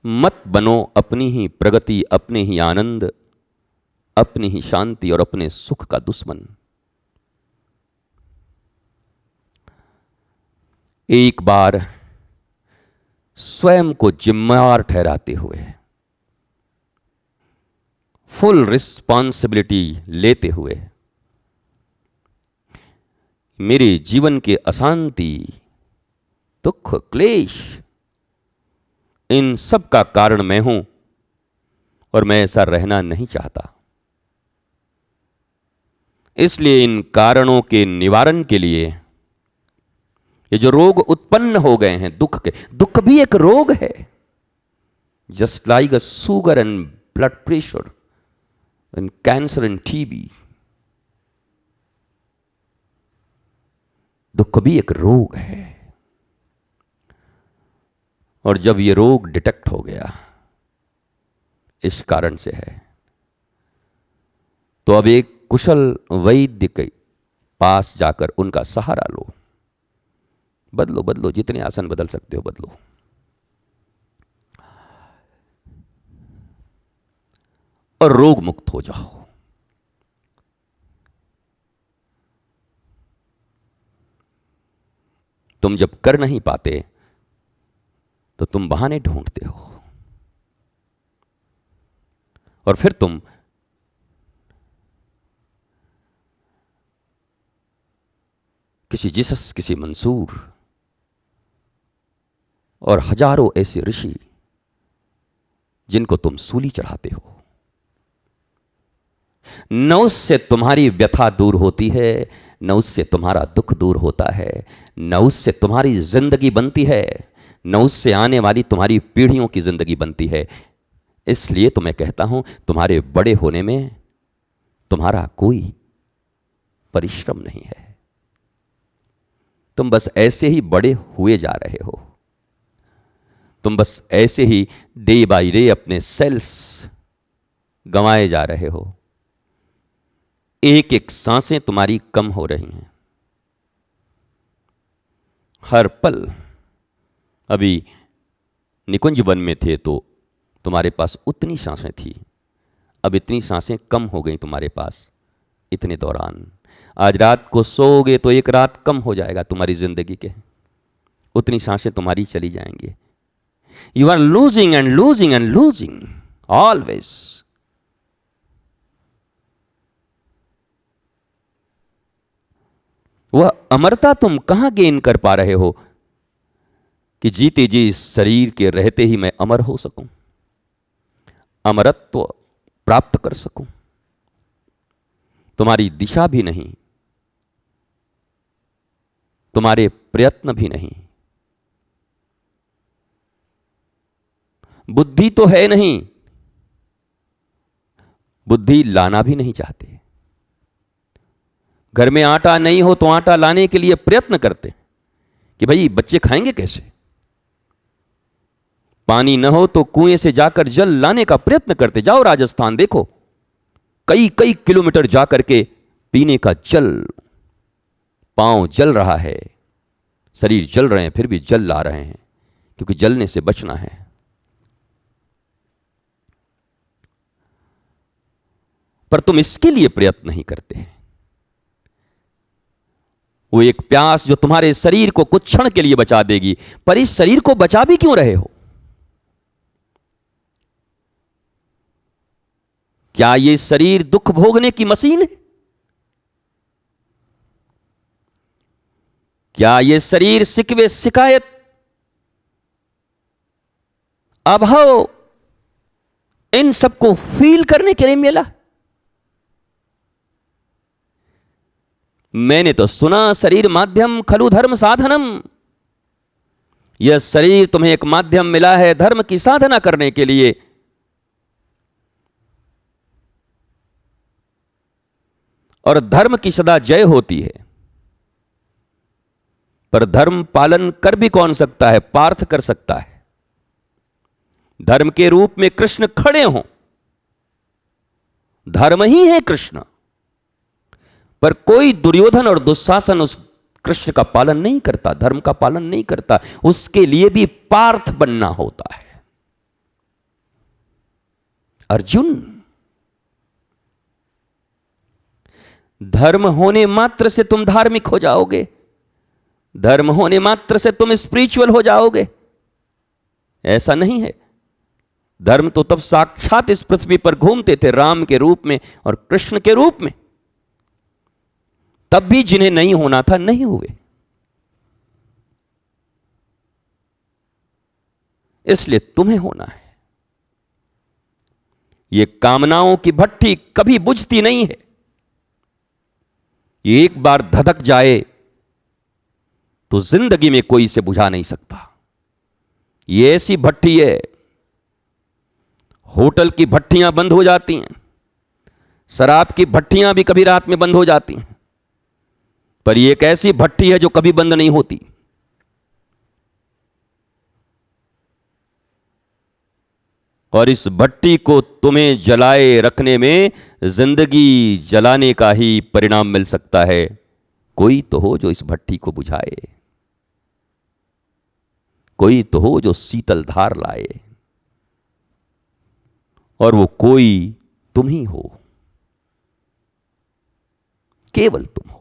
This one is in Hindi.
मत बनो अपनी ही प्रगति, अपने ही आनंद, अपनी ही शांति और अपने सुख का दुश्मन। एक बार स्वयं को जिम्मेवार ठहराते हुए, फुल रिस्पॉन्सिबिलिटी लेते हुए, मेरे जीवन के अशांति, दुख, क्लेश, इन सब का कारण मैं हूं और मैं ऐसा रहना नहीं चाहता। इसलिए इन कारणों के निवारण के लिए ये जो रोग उत्पन्न हो गए हैं दुख के, दुख भी एक रोग है, just like a sugar and blood pressure and cancer end TB. दुख भी एक रोग है। और जब ये रोग डिटेक्ट हो गया इस कारण से है, तो अब एक कुशल वैद्य के पास जाकर उनका सहारा लो। बदलो बदलो, जितने आसन बदल सकते हो बदलो। और रोग मुक्त हो जाओ। तुम जब कर नहीं पाते तो तुम बहाने ढूंढते हो, और फिर तुम किसी जीसस, किसी मंसूर और हजारों ऐसे ऋषि जिनको तुम सूली चढ़ाते हो, न उससे तुम्हारी व्यथा दूर होती है, न उससे तुम्हारा दुख दूर होता है, न उससे तुम्हारी जिंदगी बनती है, न उससे आने वाली तुम्हारी पीढ़ियों की जिंदगी बनती है। इसलिए तो मैं कहता हूं, तुम्हारे बड़े होने में तुम्हारा कोई परिश्रम नहीं है। तुम बस ऐसे ही बड़े हुए जा रहे हो। तुम बस ऐसे ही डे बाय डे अपने सेल्स गंवाए जा रहे हो। एक एक सांसें तुम्हारी कम हो रही हैं हर पल। अभी निकुंज वन में थे तो तुम्हारे पास उतनी सांसें थी, अब इतनी सांसें कम हो गई तुम्हारे पास इतने दौरान। आज रात को सोओगे तो एक रात कम हो जाएगा तुम्हारी जिंदगी के, उतनी सांसें तुम्हारी चली जाएंगी। You are losing and losing and losing always. वह अमरता तुम कहां गेन कर पा रहे हो कि जीते जी इस शरीर के रहते ही मैं अमर हो सकूं, अमरत्व प्राप्त कर सकूं। तुम्हारी दिशा भी नहीं, तुम्हारे प्रयत्न भी नहीं, बुद्धि तो है नहीं, बुद्धि लाना भी नहीं चाहते। घर में आटा नहीं हो तो आटा लाने के लिए प्रयत्न करते कि भाई बच्चे खाएंगे कैसे। पानी न हो तो कुएं से जाकर जल लाने का प्रयत्न करते। जाओ राजस्थान देखो, कई कई किलोमीटर जाकर के पीने का जल, पांव जल रहा है, शरीर जल रहे हैं, फिर भी जल ला रहे हैं क्योंकि जलने से बचना है। पर तुम इसके लिए प्रयत्न नहीं करते। वो एक प्यास जो तुम्हारे शरीर को कुछ क्षण के लिए बचा देगी, पर इस शरीर को बचा भी क्यों रहे हो? क्या ये शरीर दुख भोगने की मशीन है? क्या ये शरीर शिकवे, शिकायत, अभाव, इन सबको फील करने के लिए मिला? मैंने तो सुना शरीर माध्यम खलु धर्म साधनम। यह शरीर तुम्हें एक माध्यम मिला है धर्म की साधना करने के लिए। और धर्म की सदा जय होती है। पर धर्म पालन कर भी कौन सकता है? पार्थ कर सकता है। धर्म के रूप में कृष्ण खड़े हों, धर्म ही है कृष्ण, पर कोई दुर्योधन और दुशासन उस कृष्ण का पालन नहीं करता, धर्म का पालन नहीं करता। उसके लिए भी पार्थ बनना होता है। अर्जुन, धर्म होने मात्र से तुम धार्मिक हो जाओगे, धर्म होने मात्र से तुम स्पिरिचुअल हो जाओगे, ऐसा नहीं है। धर्म तो तब साक्षात इस पृथ्वी पर घूमते थे राम के रूप में और कृष्ण के रूप में, तब भी जिन्हें नहीं होना था नहीं हुए। इसलिए तुम्हें होना है। यह कामनाओं की भट्ठी कभी बुझती नहीं है, ये एक बार धधक जाए तो जिंदगी में कोई इसे बुझा नहीं सकता। ये ऐसी भट्ठी है, होटल की भट्टियां बंद हो जाती हैं, शराब की भट्टियां भी कभी रात में बंद हो जाती हैं, पर यह एक ऐसी भट्टी है जो कभी बंद नहीं होती। और इस भट्टी को तुम्हें जलाए रखने में जिंदगी जलाने का ही परिणाम मिल सकता है। कोई तो हो जो इस भट्टी को बुझाए, कोई तो हो जो शीतल धार लाए, और वो कोई तुम ही हो, केवल तुम हो।